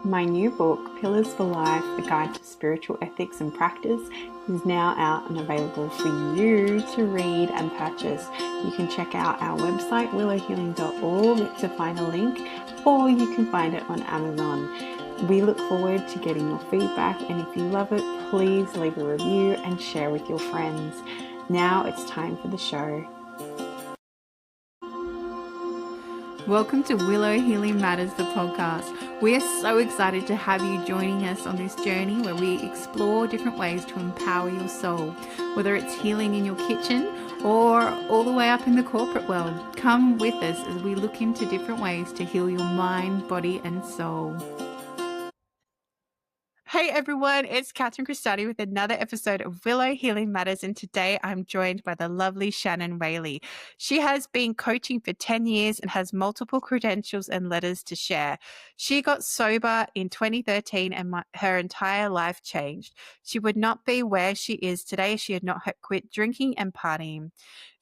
My new book, Pillars for Life, A Guide to Spiritual Ethics and Practice, is now out and available for you to read and purchase. You can check out our website, willowhealing.org, to find a link, or you can find it on Amazon. We look forward to getting your feedback, and if you love it, please leave a review and share with your friends. Now it's time for the show. Welcome to Willow Healing Matters, the podcast. We are so excited to have you joining us on this journey where we explore different ways to empower your soul, whether it's healing in your kitchen or all the way up in the corporate world. Come with us as we look into different ways to heal your mind, body, and soul. Hey everyone, it's Catherine Cristati with another episode of Willow Healing Matters, and today I'm joined by the lovely Shannon Whaley. She has been coaching for 10 years and has multiple credentials and letters to share. She got sober in 2013 and her entire life changed. She would not be where she is today if she had not quit drinking and partying.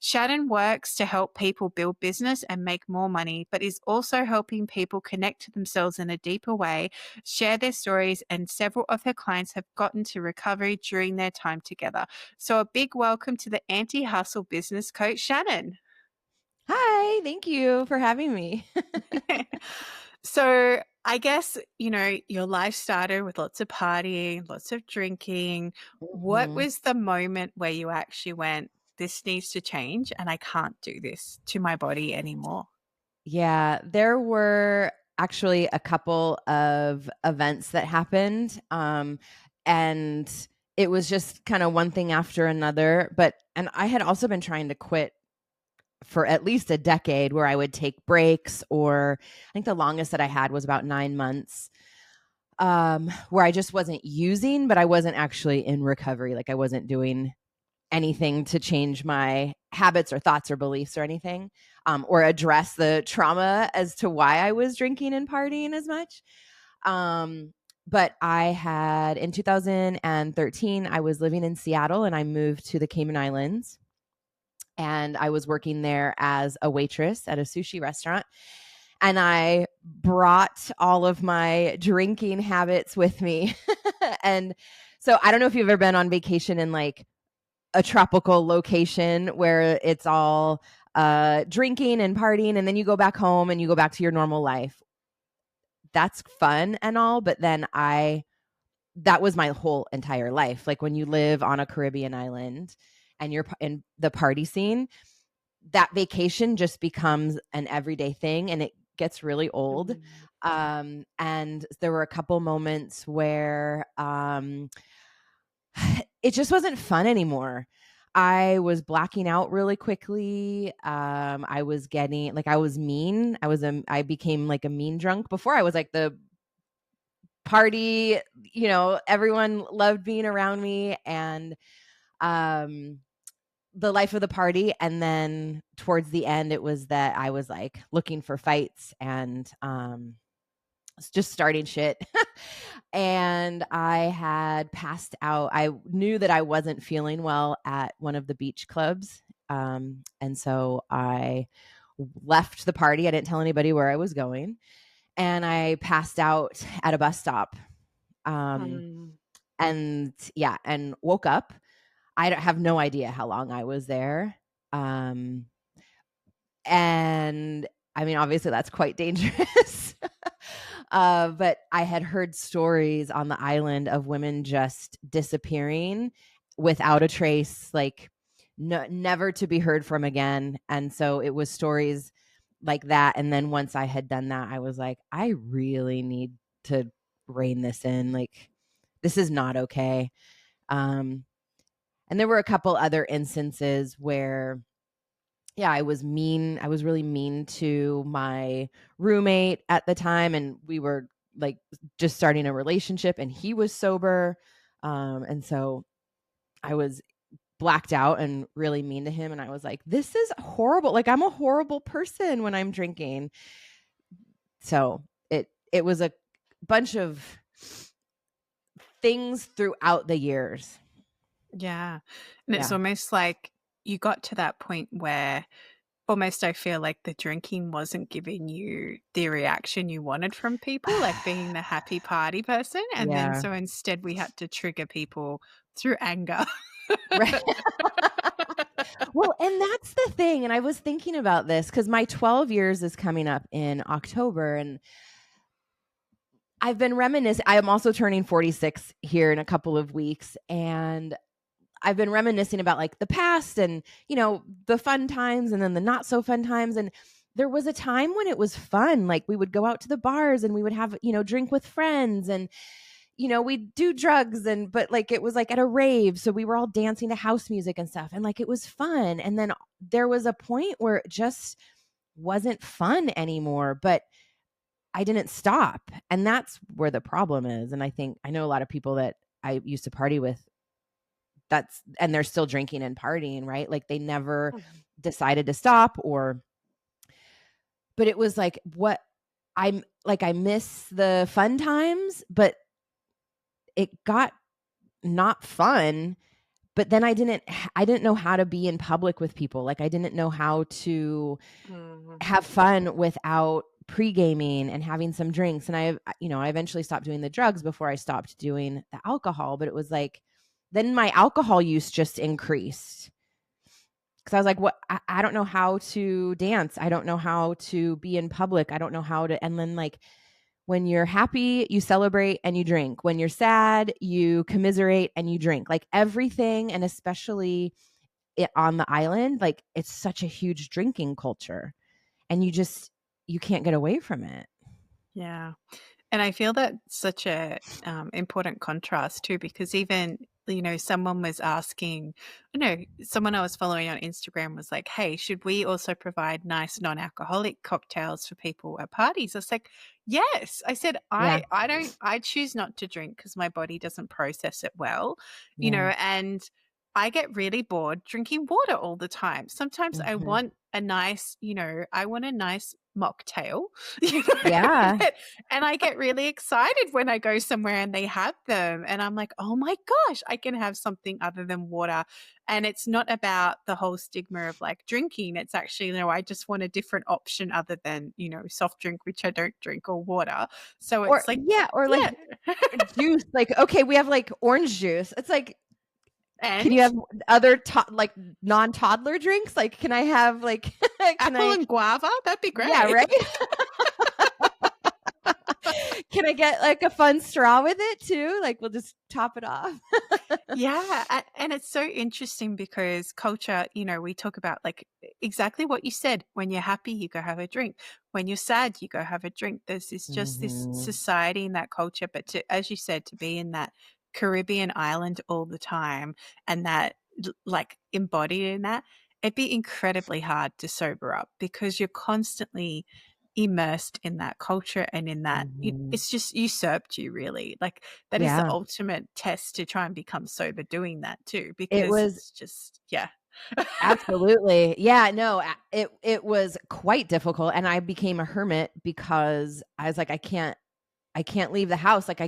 Shannon works to help people build business and make more money, but is also helping people connect to themselves in a deeper way, share their stories, and several of her clients have gotten to recovery during their time together. So a big welcome to the anti-hustle business coach, Shannon. Hi, thank you for having me. So I guess, your life started with lots of partying, lots of drinking. What Mhm. was the moment where you actually went, this needs to change and I can't do this to my body anymore? Yeah, there were actually a couple of events that happened, and it was just kind of one thing after another. And I had also been trying to quit for at least a decade, where I would take breaks, or I think the longest that I had was about 9 months, where I just wasn't using, but I wasn't actually in recovery. Like I wasn't doing anything to change my habits or thoughts or beliefs or anything, or address the trauma as to why I was drinking and partying as much. But I had, in 2013, I was living in Seattle and I moved to the Cayman Islands. And I was working there as a waitress at a sushi restaurant. And I brought all of my drinking habits with me. And so I don't know if you've ever been on vacation in like a tropical location where it's all drinking and partying, and then you go back home and you go back to your normal life. That's fun and all, but then that was my whole entire life. Like when you live on a Caribbean island and you're in the party scene, that vacation just becomes an everyday thing and it gets really old. And there were a couple moments where it just wasn't fun anymore. I was blacking out really quickly. I was getting like I was mean. I became like a mean drunk. Before I was like the party, everyone loved being around me, and um the life of the party. And then towards the end it was that I was like looking for fights and just starting shit. And I had passed out. I knew that I wasn't feeling well at one of the beach clubs. And so I left the party. I didn't tell anybody where I was going. And I passed out at a bus stop. Um, And yeah, and woke up. I don't have no idea how long I was there. Um, and I mean, obviously, that's quite dangerous. But I had heard stories on the island of women just disappearing without a trace, like never to be heard from again. And so it was stories like that. And then once I had done that, I was like, I really need to rein this in. Like, this is not okay. Um, and there were a couple other instances where, yeah, I was mean. I was really mean to my roommate at the time, and we were like just starting a relationship, and he was sober. And so I was blacked out and really mean to him. And I was like, this is horrible. Like, I'm a horrible person when I'm drinking. So it was a bunch of things throughout the years. yeah. And it's Yeah. almost like you got to that point where almost I feel like the drinking wasn't giving you the reaction you wanted from people, like being the happy party person. And then Yeah. so instead we had to trigger people through anger. Right. Well, and that's the thing, and I was thinking about this because my 12 years is coming up in October, and I've been reminiscing. I am also turning 46 here in a couple of weeks, and I've been reminiscing about like the past and, the fun times and then the not so fun times. And there was a time when it was fun. Like we would go out to the bars and we would have, drink with friends and, we'd do drugs but like it was like at a rave. So we were all dancing to house music and stuff. And like it was fun. And then there was a point where it just wasn't fun anymore. But I didn't stop. And that's where the problem is. And I know a lot of people that I used to party with and they're still drinking and partying, right? Like they never decided to stop but it was like I miss the fun times, but it got not fun. But then I didn't know how to be in public with people. Like I didn't know how to have fun without pre-gaming and having some drinks. And I eventually stopped doing the drugs before I stopped doing the alcohol. But it was like, then my alcohol use just increased. Because I was like, what? I don't know how to dance. I don't know how to be in public. I don't know how to. And then like, when you're happy, you celebrate and you drink. When you're sad, you commiserate and you drink. Like everything, and especially on the island, like it's such a huge drinking culture. And you can't get away from it. Yeah. And I feel that such a important contrast too, because even, someone was asking, someone I was following on Instagram was like, hey, should we also provide nice non-alcoholic cocktails for people at parties? I was like, yes. I said, Yeah. I choose not to drink because my body doesn't process it well, Yeah. and I get really bored drinking water all the time. Sometimes I Mm-hmm. want a nice, I want a nice mocktail, Yeah. and I get really excited when I go somewhere and they have them. And I'm like, oh my gosh, I can have something other than water. And it's not about the whole stigma of like drinking. It's actually, I just want a different option other than, soft drink, which I don't drink, or water. So it's like, or yeah. like juice. Like, okay, we have like orange juice. It's like, And can you have other like non-toddler drinks? Like, can I have like apple and guava? That'd be great. Yeah, right. Can I get like a fun straw with it too? Like we'll just top it off. Yeah. And it's so interesting because culture, we talk about like exactly what you said. When you're happy, you go have a drink. When you're sad, you go have a drink. There's this society in that culture. But as you said, to be in that Caribbean island all the time and that like embodied in that, it'd be incredibly hard to sober up because you're constantly immersed in that culture and in that it's just usurped you, really. Like that is the ultimate test to try and become sober, doing that too, because it's just absolutely. Yeah, no, it was quite difficult, and I became a hermit because I was like, I can't leave the house. Like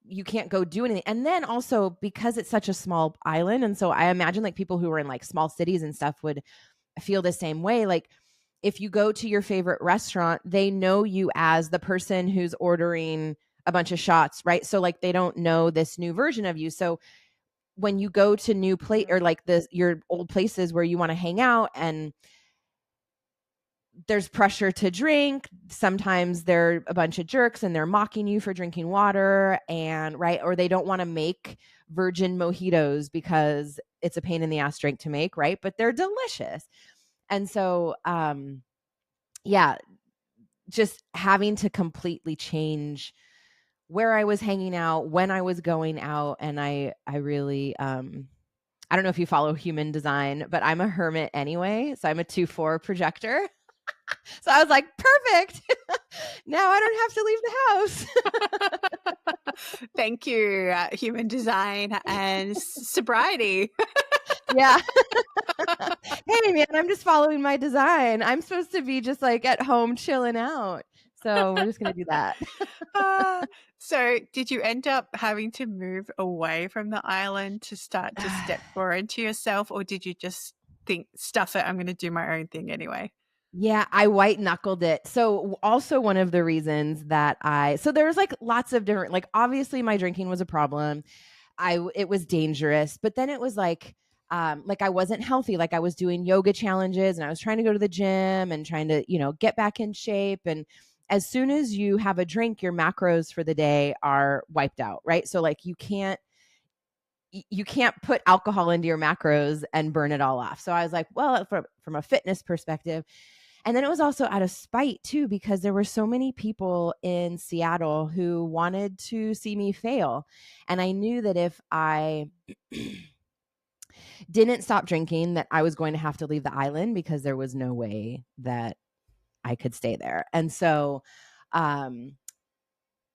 you can't go do anything. And then also because it's such a small island, and so I imagine like people who are in like small cities and stuff would feel the same way. Like if you go to your favorite restaurant, they know you as the person who's ordering a bunch of shots, right? So like they don't know this new version of you. So when you go to new place or like your old places where you want to hang out and there's pressure to drink, sometimes they're a bunch of jerks and they're mocking you for drinking water and right, or they don't want to make virgin mojitos because it's a pain in the ass drink to make, right? But they're delicious. And so yeah, just having to completely change where I was hanging out, when I was going out. And I really, I don't know if you follow human design, but I'm a hermit anyway. So I'm a 2/4 projector. So I was like, perfect. Now I don't have to leave the house. Thank you, human design and sobriety. Yeah. Hey, man, I'm just following my design. I'm supposed to be just like at home chilling out. So we're just going to do that. So did you end up having to move away from the island to start to step more into yourself, or did you just think, stuff it, I'm going to do my own thing anyway. Yeah, I white knuckled it. So also one of the reasons that so there's like lots of different, like obviously my drinking was a problem. It was dangerous, but then it was like I wasn't healthy. Like I was doing yoga challenges and I was trying to go to the gym and trying to, get back in shape. And as soon as you have a drink, your macros for the day are wiped out, right? So like you can't put alcohol into your macros and burn it all off. So I was like, well, from a fitness perspective. And then it was also out of spite too, because there were so many people in Seattle who wanted to see me fail. And I knew that if I didn't stop drinking, that I was going to have to leave the island because there was no way that I could stay there. And so,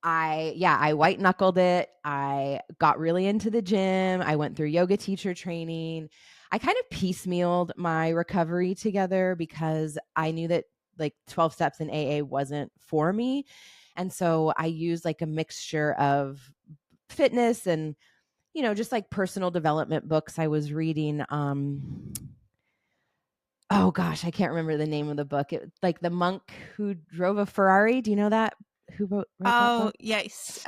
I white knuckled it. I got really into the gym. I went through yoga teacher training. I kind of piecemealed my recovery together because I knew that like 12 steps in AA wasn't for me. And so I used like a mixture of fitness and, just like personal development books I was reading. Oh gosh, I can't remember the name of the book. It like The Monk Who Drove a Ferrari. Do you know that? Who wrote that book? Yes.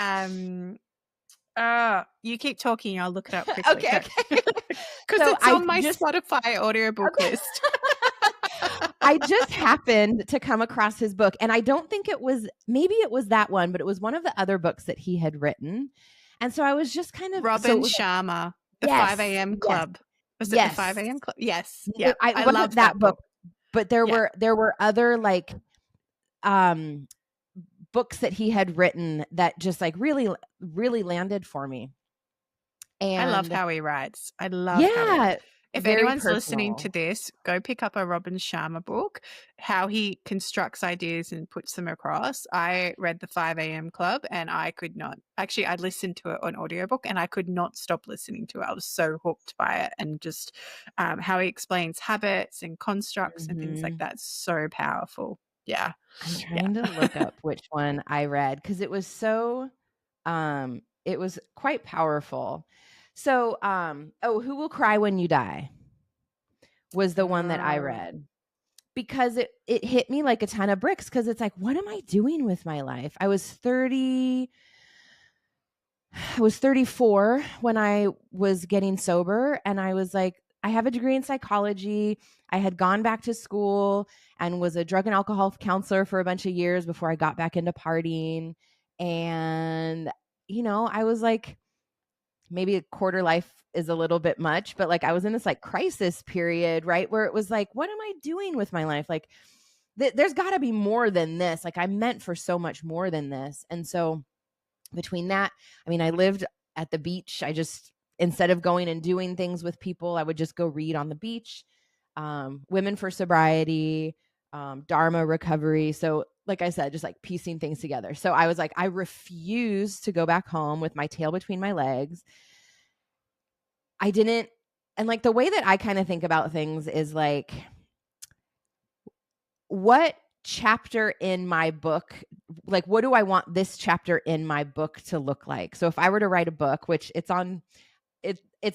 You keep talking. I'll look it up quickly. Okay. Because So it's on my Spotify audiobook list. I just happened to come across his book, and I don't think maybe it was that one, but it was one of the other books that he had written. And so I was just kind of Robin Sharma, The 5 a.m. Club. Was it the 5 a.m. Club? Yes. Yeah. I love that book. But there were other like books that he had written that just like really, really landed for me. And I love how he writes. I love how he writes. If anyone's listening to this, go pick up a Robin Sharma book, how he constructs ideas and puts them across. I read the 5 a.m. Club and I could not, actually I listened to it on audiobook and I could not stop listening to it. I was so hooked by it, and just how he explains habits and constructs and things like that. So powerful. Yeah. I'm trying to look up which one I read because it was so, it was quite powerful. So, Who Will Cry When You Die was the one that I read because it hit me like a ton of bricks, because it's like, what am I doing with my life? I was 34 when I was getting sober, and I was like, I have a degree in psychology. I had gone back to school and was a drug and alcohol counselor for a bunch of years before I got back into partying. And, I was like, maybe a quarter life is a little bit much, but like I was in this like crisis period, right? Where it was like, what am I doing with my life? Like there's gotta be more than this. Like I'm meant for so much more than this. And so between that, I lived at the beach. Instead of going and doing things with people, I would just go read on the beach. Women for Sobriety, Dharma Recovery. So like I said, just like piecing things together. So I was like, I refuse to go back home with my tail between my legs. And like the way that I kind of think about things is like, what chapter in my book, like what do I want this chapter in my book to look like? So if I were to write a book, which it's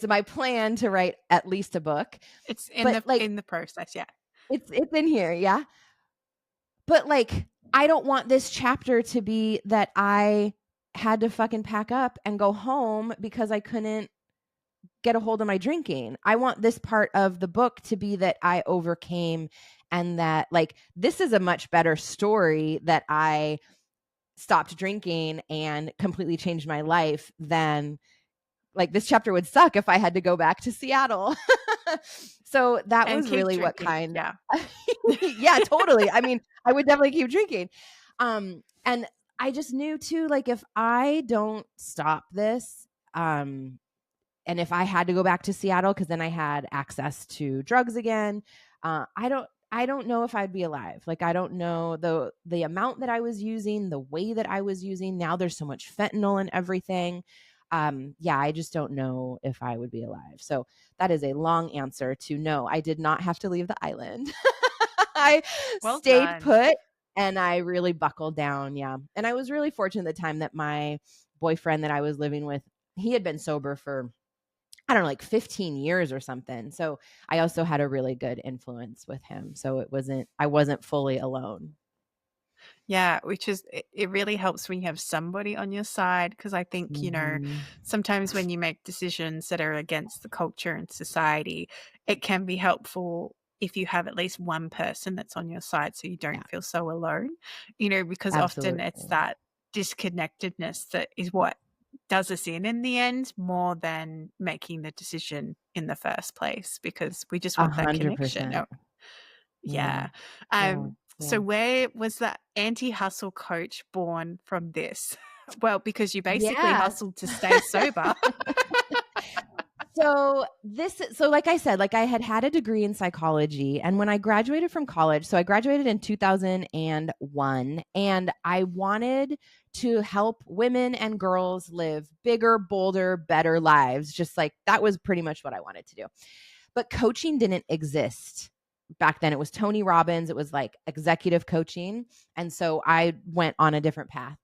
my plan to write at least a book. It's in the process, yeah. It's in here, yeah. But like, I don't want this chapter to be that I had to fucking pack up and go home because I couldn't get a hold of my drinking. I want this part of the book to be that I overcame, and that like, this is a much better story that I stopped drinking and completely changed my life than like this chapter would suck if I had to go back to Seattle. So that was really drinking. What kind. Yeah. Yeah, totally. I would definitely keep drinking. And I just knew too, like if I don't stop this, and if I had to go back to Seattle, because then I had access to drugs again, I don't know if I'd be alive. Like, I don't know the amount that I was using, the way that I was using. Now there's so much fentanyl and everything. I just don't know if I would be alive. So that is a long answer to no, I did not have to leave the island. I stayed put and I really buckled down. Yeah. And I was really fortunate at the time that my boyfriend that I was living with, he had been sober for, I don't know, like 15 years or something. So I also had a really good influence with him. So I wasn't fully alone. Yeah, which is it really helps when you have somebody on your side, because I think, Mm-hmm. sometimes when you make decisions that are against the culture and society, it can be helpful if you have at least one person that's on your side so you Yeah, don't feel so alone, because often it's absolutely. that disconnectedness that is what does us in the end, more than making the decision in the first place, because we just A want that hundred connection. percent. Yeah. Yeah. Yeah. So Yeah. where was that anti-hustle coach born from this? Well, because you basically Yes. hustled to stay sober. So like I said, like I had a degree in psychology, and when I graduated from college, so I graduated in 2001, and I wanted to help women and girls live bigger, bolder, better lives. Just like that was pretty much what I wanted to do. But coaching didn't exist back then. It was Tony Robbins, it was like executive coaching, and so I went on a different path.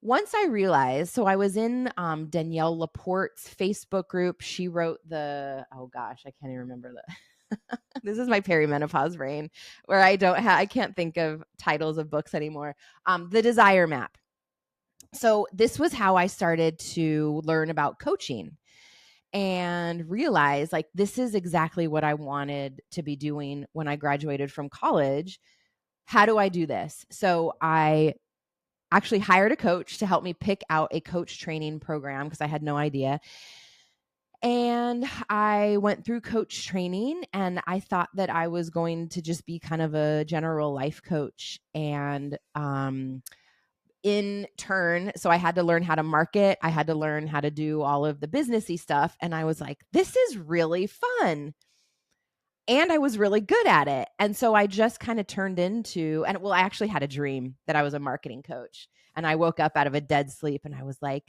Once I realized, so I was in Danielle Laporte's Facebook group. She wrote oh gosh, I can't even remember this is my perimenopause brain where I can't think of titles of books anymore. The Desire Map. So this was how I started to learn about coaching and realize like this is exactly what I wanted to be doing when I graduated from college. How do I do this? So I actually hired a coach to help me pick out a coach training program because I had no idea. And I went through coach training, and I thought that I was going to just be kind of a general life coach. And in turn, so I had to learn how to market. I had to learn how to do all of the businessy stuff. And I was like, this is really fun. And I was really good at it. And so I just kind of turned into, and well, I actually had a dream that I was a marketing coach. And I woke up out of a dead sleep and I was like,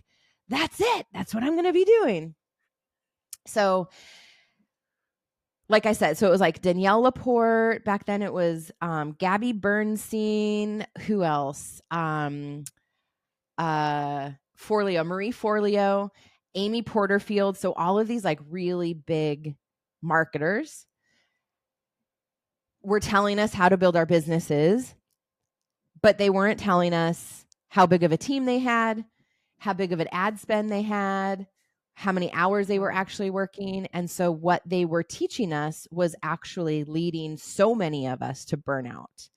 that's it. That's what I'm going to be doing. So, like I said, so it was like Danielle Laporte. Back then it was Gabby Bernstein. Who else? Forleo, Marie Forleo, Amy Porterfield. So all of these like really big marketers were telling us how to build our businesses, but they weren't telling us how big of a team they had, how big of an ad spend they had, how many hours they were actually working. And so what they were teaching us was actually leading so many of us to burnout.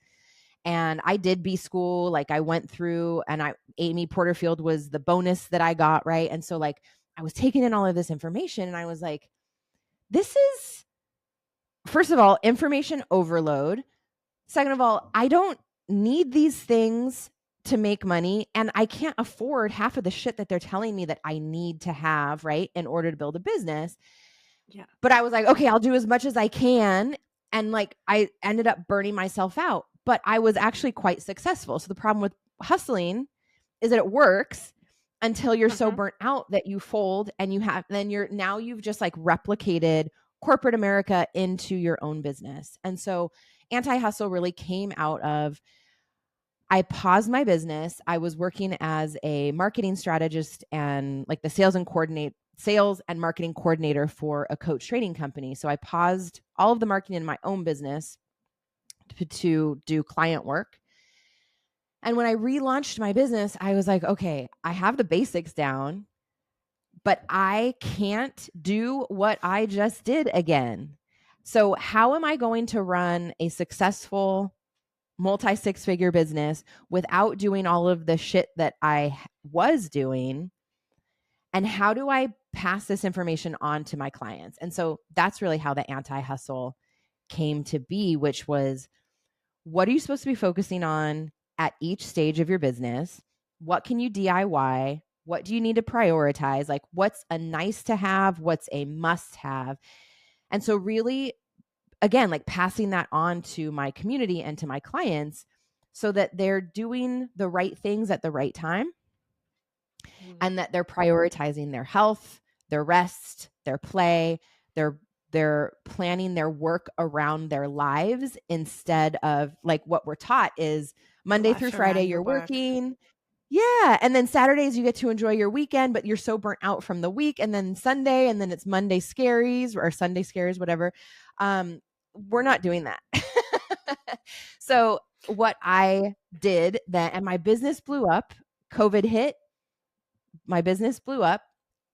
And I did B school, like I went through, and Amy Porterfield was the bonus that I got, right? And so like I was taking in all of this information and I was like, this is, first of all, information overload. Second of all, I don't need these things to make money, and I can't afford half of the shit that they're telling me that I need to have, right, in order to build a business. Yeah. But I was like, okay, I'll do as much as I can. And like I ended up burning myself out, but I was actually quite successful. So the problem with hustling is that it works until you're so Mhm. burnt out that you fold, and you've just like replicated corporate America into your own business. And so anti-hustle really came out of, I paused my business. I was working as a marketing strategist and like the sales and marketing coordinator for a coach training company. So I paused all of the marketing in my own business to do client work. And when I relaunched my business, I was like, okay, I have the basics down, but I can't do what I just did again. So how am I going to run a successful multi six figure business without doing all of the shit that I was doing? And how do I pass this information on to my clients? And so that's really how the anti hustle came to be, which was, what are you supposed to be focusing on at each stage of your business? What can you DIY? What do you need to prioritize? Like, what's a nice to have? What's a must have? And so, really, again, like passing that on to my community and to my clients so that they're doing the right things at the right time, Mm. and that they're prioritizing their health, their rest, their play, they're planning their work around their lives, instead of like what we're taught is Your Monday through life Friday around your you're work. working. Yeah, and then Saturdays you get to enjoy your weekend, but you're so burnt out from the week, and then Sunday, and then it's Monday scaries or Sunday scaries, whatever. We're not doing that. So what I did then, and my business blew up. COVID hit, my business blew up,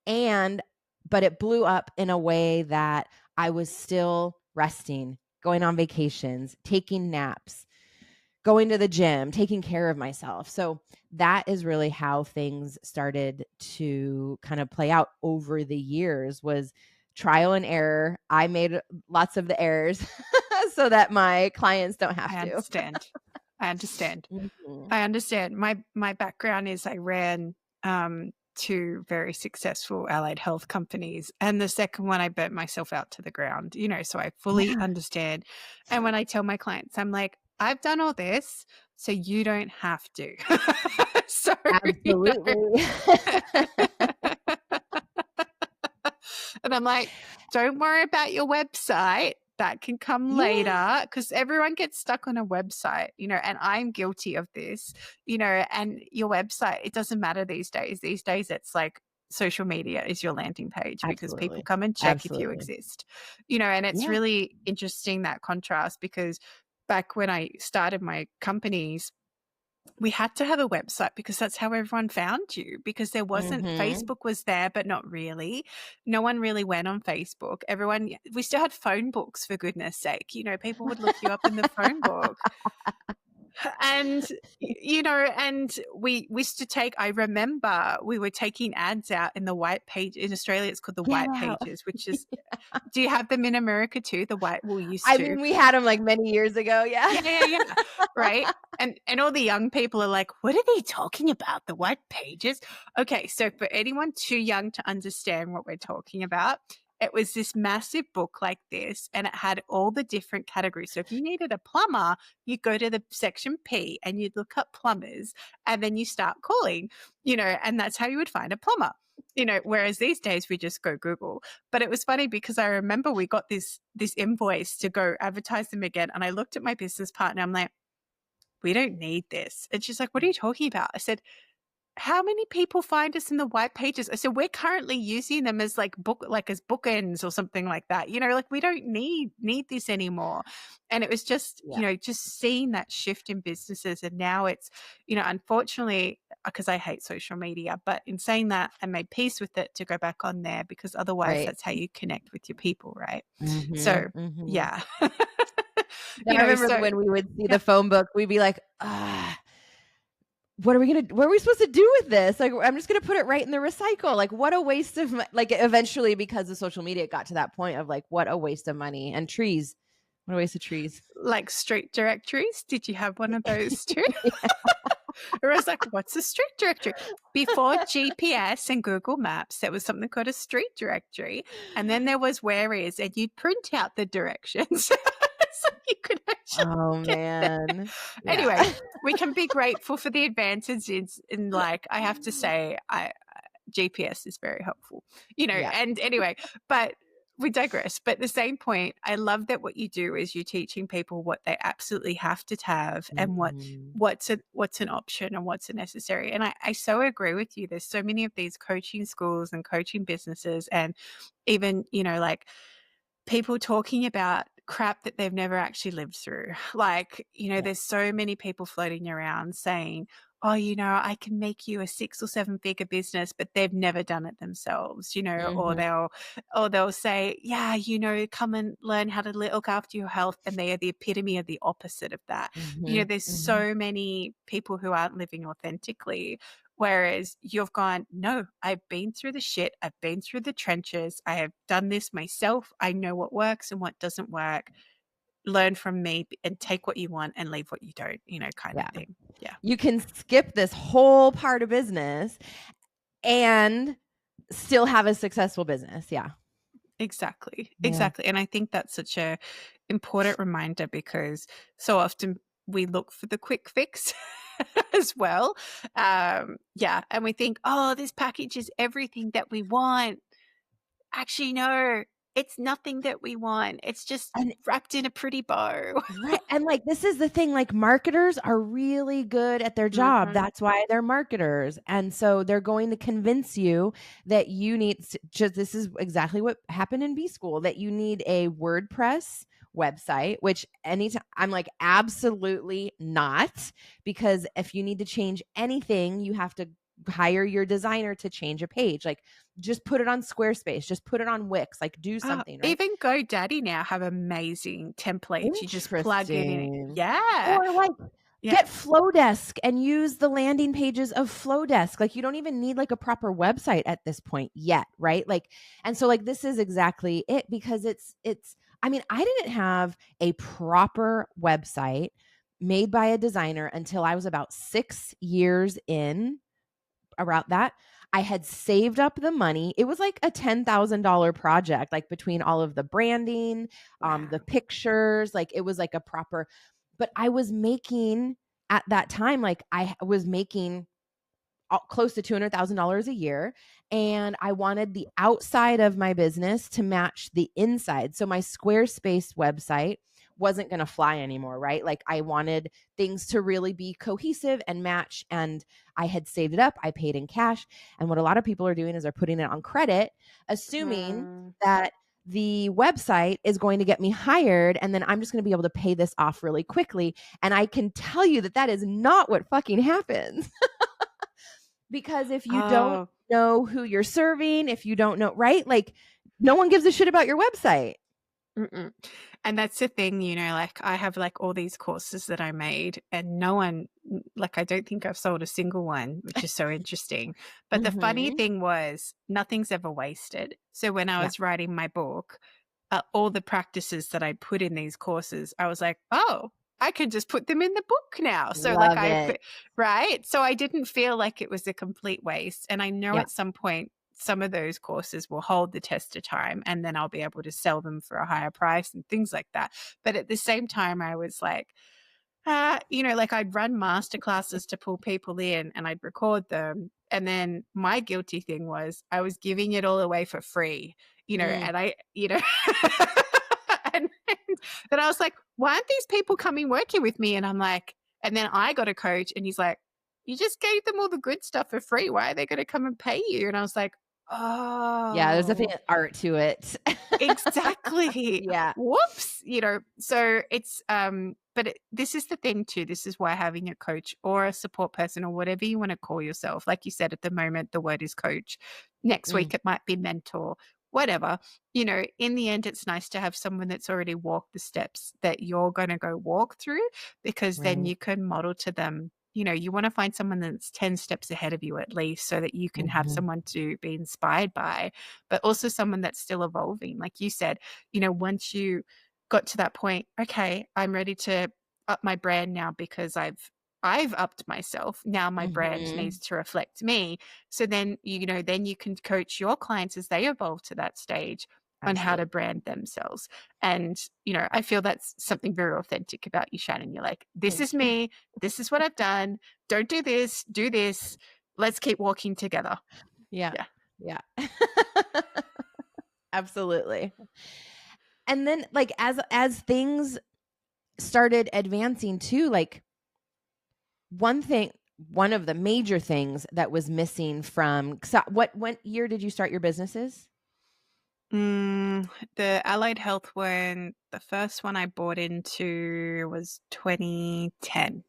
and but it blew up in a way that I was still resting, going on vacations, taking naps, going to the gym, taking care of myself. So that is really how things started to kind of play out over the years, was trial and error. I made lots of the errors so that my clients don't have I to. understand. I understand. Mhm. I understand. My background is I ran two very successful allied health companies, and the second one I burnt myself out to the ground. So I fully Yeah, understand. And when I tell my clients, I'm like, I've done all this, so you don't have to. So absolutely. and I'm like, don't worry about your website. That can come Yeah, later, because everyone gets stuck on a website, and I'm guilty of this, and your website, it doesn't matter these days. These days, it's like social media is your landing page because people absolutely. come and check if you Absolutely. exist, and it's Yeah. really interesting, that contrast, because back when I started my companies, we had to have a website because that's how everyone found you, because there wasn't Mhm. Facebook was there, but not really. No one really went on Facebook. We still had phone books, for goodness sake. People would look you up in the phone book. And and we used to take, I remember we were taking ads out in the white page. In Australia, it's called the Get white out. pages, which is, do you have them in America too? The white, well, used I to. mean, we had them like many years ago. Yeah. Yeah, yeah, yeah. Right. And all the young people are like, what are they talking about? The white pages? Okay, so for anyone too young to understand what we're talking about, it was this massive book like this, and it had all the different categories. So if you needed a plumber, you go to the section P and you'd look up plumbers, and then you start calling, and that's how you would find a plumber. Whereas these days we just go Google. But it was funny because I remember we got this invoice to go advertise them again, and I looked at my business partner. I'm like, we don't need this. And she's like, what are you talking about? I said, how many people find us in the white pages? I said, we're currently using them as as bookends or something like that. Like we don't need this anymore. And it was just, Yeah. just seeing that shift in businesses. And now it's, unfortunately, because I hate social media, but in saying that, I made peace with it to go back on there, because otherwise Right. that's how you connect with your people, right? So Mhm. Mhm. yeah. Yeah, I remember So when we would see yeah. the phone book, we'd be like, what are we supposed to do with this? Like, I'm just gonna put it right in the recycle. Like, what a waste of like, eventually, because of social media, it got to that point of like, what a waste of money and trees. What a waste of trees. Like street directories. Did you have one of those too? Yeah. Or I was like, what's a street directory? Before GPS and Google Maps, there was something called a street directory. And then there was where is, and you'd print out the directions so you could actually Oh get there. man. Yeah. Anyway, we can be grateful for the advances in like, I have to say, GPS is very helpful, Yeah. and anyway, but we digress. But at the same point, I love that what you do is you're teaching people what they absolutely have to have, and Mhm. what's an option and what's a necessary. And I so agree with you. There's so many of these coaching schools and coaching businesses, and even, like people talking about crap that they've never actually lived through. Like, Yeah. there's so many people floating around saying, oh, I can make you a 6 or 7 figure business, but they've never done it themselves, or Mhm. they'll say, yeah, come and learn how to look after your health. And they are the epitome of the opposite of that. Mhm. There's Mhm. so many people who aren't living authentically. Whereas you've gone, no, I've been through the shit. I've been through the trenches. I have done this myself. I know what works and what doesn't work. Learn from me and take what you want and leave what you don't, kind of Yeah. thing. Yeah, You can skip this whole part of business and still have a successful business. Yeah. exactly. Yeah. Exactly. And I think that's such a important reminder, because so often we look for the quick fix as well. Yeah. And we think, oh, this package is everything that we want. Actually, no. it's nothing that we want. It's just And wrapped in a pretty bow. right, and, like, this is the thing, like, marketers are really good at their job, Mhm. that's why they're marketers, and so they're going to convince you that you need s just this is exactly what happened in B school, that you need a WordPress website, which anytime I'm like, "Absolutely not," because if you need to change anything, you have to hire your designer to change a page, like, just put it on Squarespace, just put it on Wix, like, do something, right? Even GoDaddy now have amazing templates. You just plug it in. Interesting. Yeah. Or, like, Yeah. get Flowdesk and use the landing pages of Flowdesk. Like, you don't even need, like, a proper website at this point yet, right? Like and so, like, this is exactly it because it's I mean, I didn't have a proper website made by a designer until I was about 6 years in around that. I had saved up the money. It was like a $10,000 project, like between all of the branding, the Wow. pictures, like it was like a proper, but I was making at that time, like I was making close to $200,000 a year. And I wanted the outside of my business to match the inside. So my Squarespace website wasn't going to fly anymore, right? Like I wanted things to really be cohesive and match. And I had saved it up. I paid in cash. And what a lot of people are doing is they're putting it on credit, assuming Mm. that the website is going to get me hired and then I'm just going to be able to pay this off really quickly. And I can tell you that that is not what fucking happens. Because if you don't Oh. know who you're serving, if you don't know, right? Like no one gives a shit about your website. Mm-mm. And that's the thing, like I have like all these courses that I made and no one, like I don't think I've sold a single one, which is so interesting. But the funny Mhm. thing was nothing's ever wasted. So when I Yeah. was writing my book, all the practices that I put in these courses, I was like, oh, I could just put them in the book now. So like Love it. right. So I didn't feel like it was a complete waste. And I know Yeah. at some point, some of those courses will hold the test of time and then I'll be able to sell them for a higher price and things like that. But at the same time, I was like, like I'd run master classes to pull people in and I'd record them. And then my guilty thing was I was giving it all away for free, Mm. and and then I was like, why aren't these people coming working with me? And I'm like, and then I got a coach and he's like, you just gave them all the good stuff for free. Why are they going to come and pay you? And I was like, Yeah, there's oh, definitely an art to it. exactly. Yeah. Whoops, so it's but this is the thing too. This is why having a coach or a support person or whatever you want to call yourself, like you said, at the moment the word is coach. Next Mm. week it might be mentor, whatever. In the end it's nice to have someone that's already walked the steps that you're going to go walk through because then Right. you can model to them. You want to find someone that's 10 steps ahead of you at least so that you can have Mhm. someone to be inspired by, but also someone that's still evolving. Like you said, once you got to that point, okay, I'm ready to up my brand now because I've upped myself. Now my brand Mhm. needs to reflect me. So then, then you can coach your clients as they evolve to that stage on how to Absolutely. brand themselves. And, I feel that's something very authentic about you, Shannon. You're like, this Thank is you. me. This is what I've done. Don't do this, do this. Let's keep walking together. Yeah. Yeah. Yeah. Absolutely. And then like as things started advancing too, like one of the major things that was missing from so what year did you start your businesses? The allied health one, the first one I bought into was 2010.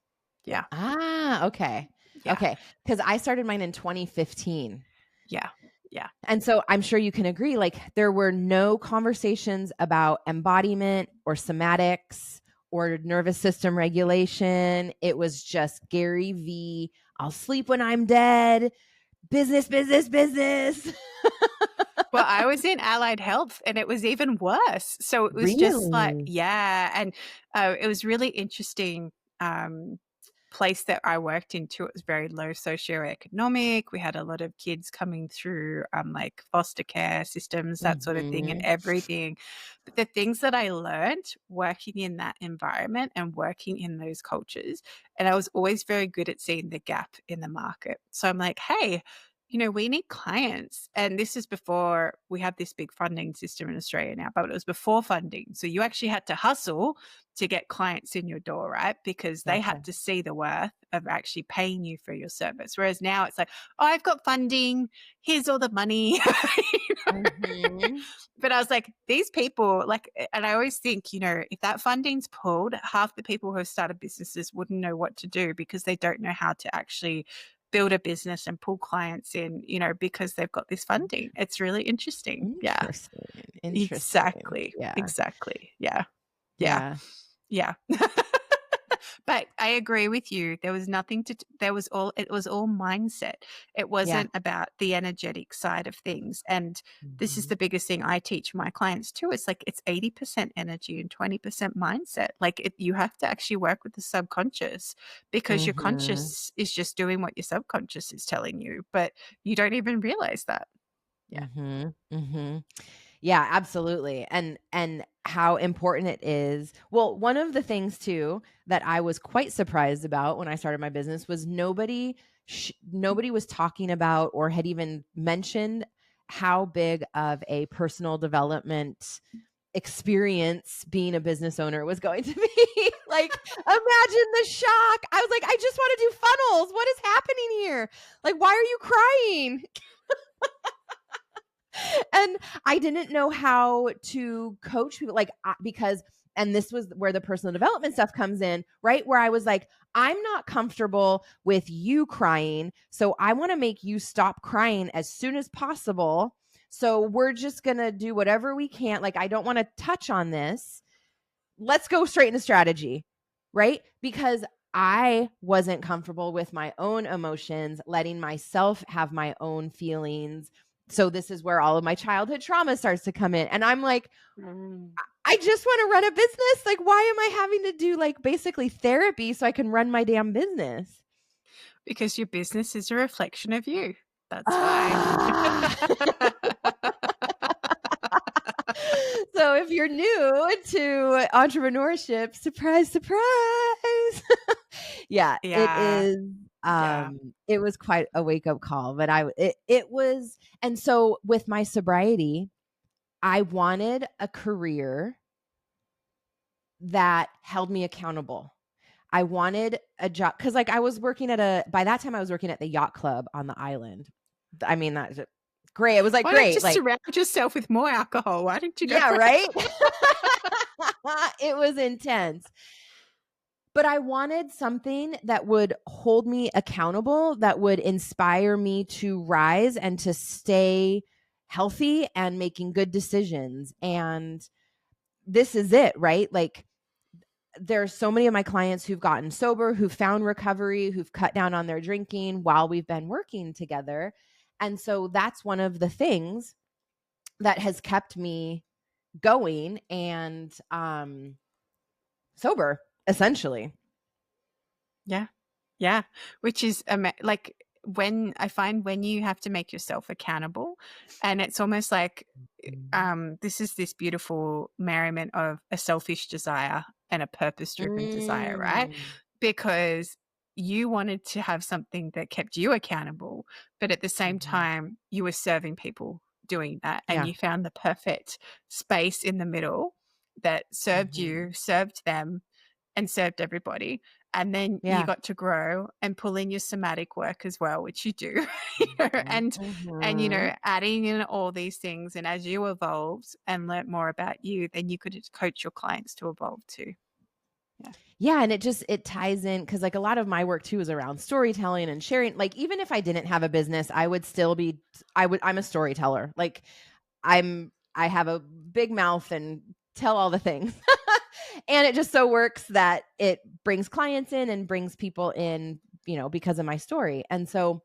Yeah. Ah, okay. Yeah. Okay, because I started mine in 2015. Yeah. Yeah. And so I'm sure you can agree, like there were no conversations about embodiment or somatics or nervous system regulation. It was just Gary V. I'll sleep when I'm dead. Business, business, business. Well, I was in allied health and it was even worse. So it was just like, Really? yeah. And it was really interesting. Um, Place that I worked in too, it was very low socioeconomic. We had a lot of kids coming through like foster care systems, that sort of thing, and Mhm. everything. But the things that I learned working in that environment and working in those cultures, and I was always very good at seeing the gap in the market. So I'm like, hey, we need clients. And this is before we have this big funding system in Australia now, but it was before funding. So you actually had to hustle to get clients in your door, right? Because they Gotcha. had to see the worth of actually paying you for your service. Whereas now it's like, oh, I've got funding. Here's all the money. Mhm. But I was like, these people, like, and I always think, if that funding's pulled, half the people who have started businesses wouldn't know what to do because they don't know how to actually build a business and pull clients in, because they've got this funding. It's really interesting. Yeah, Interesting. Interesting. exactly. Yeah. Exactly. Yeah. Yeah. Yeah. Yeah. But I agree with you. There was nothing to, it was all mindset. It Yeah. wasn't about the energetic side of things. And this is Mhm. the biggest thing I teach my clients too. It's like, it's 80% energy and 20% mindset. Like you have to actually work with the subconscious because your Mhm. conscious is just doing what your subconscious is telling you, but you don't even realize that. Yeah. Mhm. Mhm. Yeah, absolutely. And how important it is. Well, one of the things too that I was quite surprised about when I started my business was nobody was talking about or had even mentioned how big of a personal development experience being a business owner was going to be. Like, imagine the shock. I was like, I just want to do funnels. What is happening here? Like, why are you crying? And I didn't know how to coach people because and this was where the personal development stuff comes in, right? Where I was like, I'm not comfortable with you crying, so I want to make you stop crying as soon as possible. So we're just going to do whatever we can. Like, I don't want to touch on this. Let's go straight into strategy, right? Because I wasn't comfortable with my own emotions, letting myself have my own feelings. So this is where all of my childhood trauma starts to come in. And I'm like, Mm. I just want to run a business. Like, why am I having to do like basically therapy so I can run my damn business? Because your business is a reflection of you. That's why. Ah. So if you're new to entrepreneurship, surprise, surprise. Yeah, it Yeah. is. Yeah. It was quite a wake up call, but it was. And so with my sobriety, I wanted a career that held me accountable. I wanted a job because, like, I was working by that time, I was working at the yacht club on the island. I mean, that's great. It was like Why not great. just Like, surround yourself with more alcohol? Why didn't you go yeah, for right. It was intense. But I wanted something that would hold me accountable, that would inspire me to rise and to stay healthy and making good decisions. And this is it, right? Like, there's so many of my clients who've gotten sober, who've found recovery, who've cut down on their drinking while we've been working together. And so that's one of the things that has kept me going and sober, essentially. Yeah. Yeah. Which is like when I find when you have to make yourself accountable, and it's almost like this is this beautiful merriment of a selfish desire and a purpose driven desire, right? Mm. Because you wanted to have something that kept you accountable, but at the same Mhm. time, you were serving people doing that, and Yeah. you found the perfect space in the middle that served Mhm. you, served them, and served everybody. And then you Yeah. got to grow and pull in your somatic work as well, which you do, Mhm. and Mhm. adding in all these things. And as you evolved and learnt more about you, then you could coach your clients to evolve too. Yeah. Yeah, and it ties in because, like, a lot of my work too is around storytelling and sharing. Like, even if I didn't have a business, I would still be I'm a storyteller. Like, I have a big mouth and tell all the things. And it just so works that it brings clients in and brings people in, because of my story. And so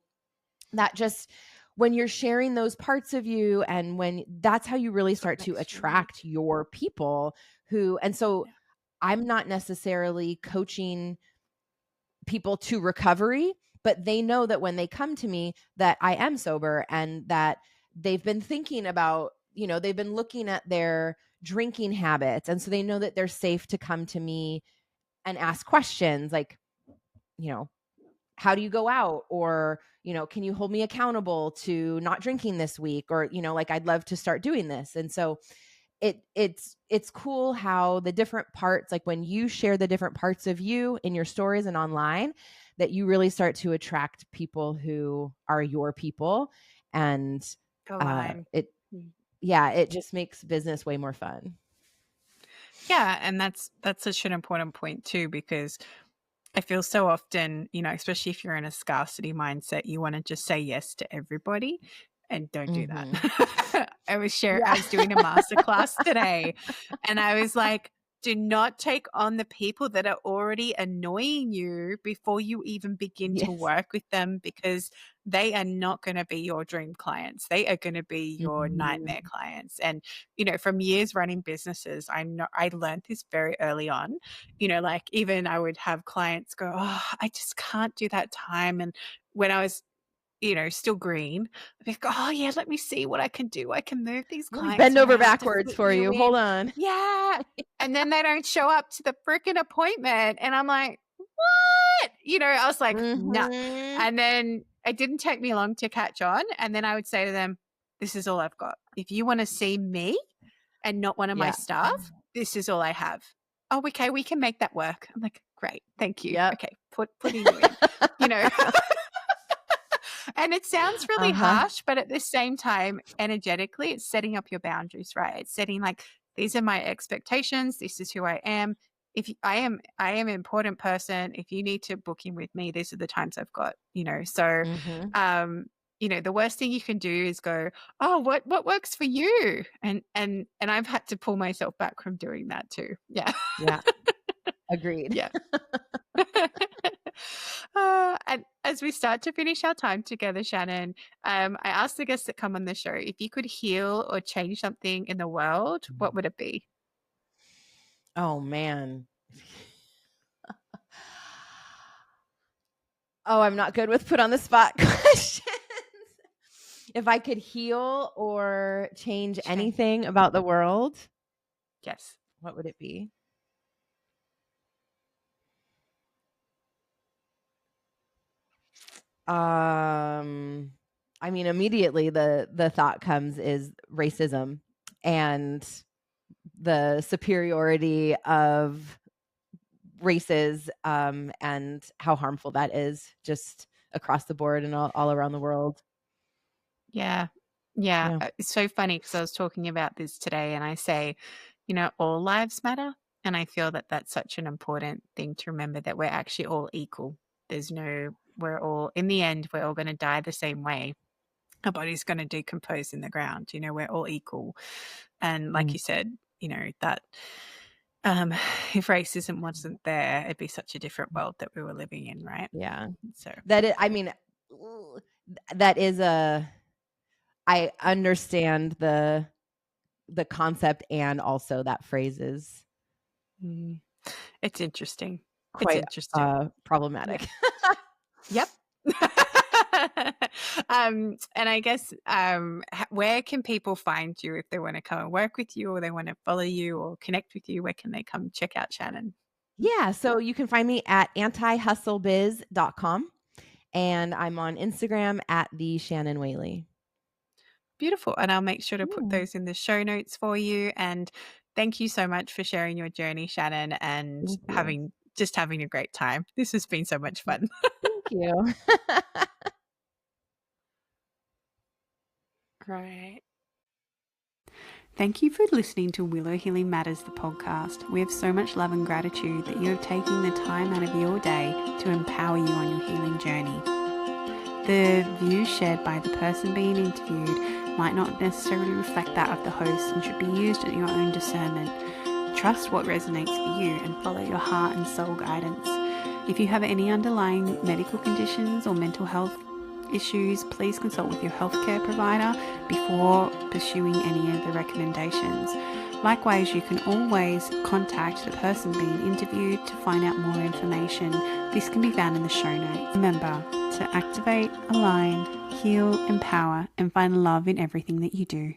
that just when you're sharing those parts of you and when that's how you really That's what start to makes you unique. attract your people who and so Yeah. I'm not necessarily coaching people to recovery, but they know that when they come to me that I am sober and that they've been thinking about, they've been looking at their drinking habits. And so they know that they're safe to come to me and ask questions like, you know, how do you go out? Or, can you hold me accountable to not drinking this week? Or, like, I'd love to start doing this. And so it's cool how the different parts, like when you share the different parts of you in your stories and online, that you really start to attract people who are your people. And it just makes business way more fun. Yeah. And that's such an important point too, because I feel so often, especially if you're in a scarcity mindset, you want to just say yes to everybody, and don't do that. I was doing a masterclass today, and I was like, do not take on the people that are already annoying you before you even begin to work with them, because they are not going to be your dream clients. They are going to be your nightmare clients. And, from years running businesses, I learned this very early on. Like, even I would have clients go, oh, I just can't do that time. And when I was still green, I'd be like, oh yeah, let me see what I can do. I can move these clients. Bend over backwards for you. Hold on. Yeah. And then they don't show up to the freaking appointment. And I'm like, what? I was like, no. And then it didn't take me long to catch on. And then I would say to them, this is all I've got. If you want to see me and not one of my staff, this is all I have. Oh, okay, we can make that work. I'm like, great. Thank you. Yep. Okay. Putting you in, And it sounds really harsh, but at the same time, energetically, it's setting up your boundaries, right? It's setting like, these are my expectations. This is who I am. If I am an important person, if you need to book in with me, these are the times I've got, So, the worst thing you can do is go, oh, what works for you? And I've had to pull myself back from doing that too. Yeah. Yeah. Agreed. Yeah. And as we start to finish our time together, Shannon, I asked the guests that come on the show, if you could heal or change something in the world, what would it be? Oh, man. Oh, I'm not good with put on the spot questions. If I could heal or change anything about the world, yes, what would it be? I mean, immediately the thought comes is racism and the superiority of races, and how harmful that is just across the board and all around the world. Yeah. It's so funny because I was talking about this today, and I say, all lives matter. And I feel that that's such an important thing to remember, that we're actually all equal. We're all, in the end, we're all going to die the same way. Our body's going to decompose in the ground. We're all equal. And like you said, that if racism wasn't there, it'd be such a different world that we were living in, right? Yeah. So that is I understand the concept, and also that phrase is it's interesting. Quite problematic. Yep. And I guess where can people find you if they want to come and work with you, or they want to follow you or connect with you? Where can they come check out Shannon? Yeah, so you can find me at antihustlebiz.com, and I'm on Instagram at the Shannon Whaley. Beautiful. And I'll make sure to put those in the show notes for you. And thank you so much for sharing your journey, Shannon, and having a great time. This has been so much fun. Thank you. Right. Thank you for listening to Willow Healing Matters, the podcast. We have so much love and gratitude that you have taken the time out of your day to empower you on your healing journey. The views shared by the person being interviewed might not necessarily reflect that of the host and should be used at your own discernment. Trust what resonates for you and follow your heart and soul guidance. If you have any underlying medical conditions or mental health issues, please consult with your healthcare provider before pursuing any of the recommendations. Likewise, you can always contact the person being interviewed to find out more information. This can be found in the show notes. Remember to activate, align, heal, empower, and find love in everything that you do.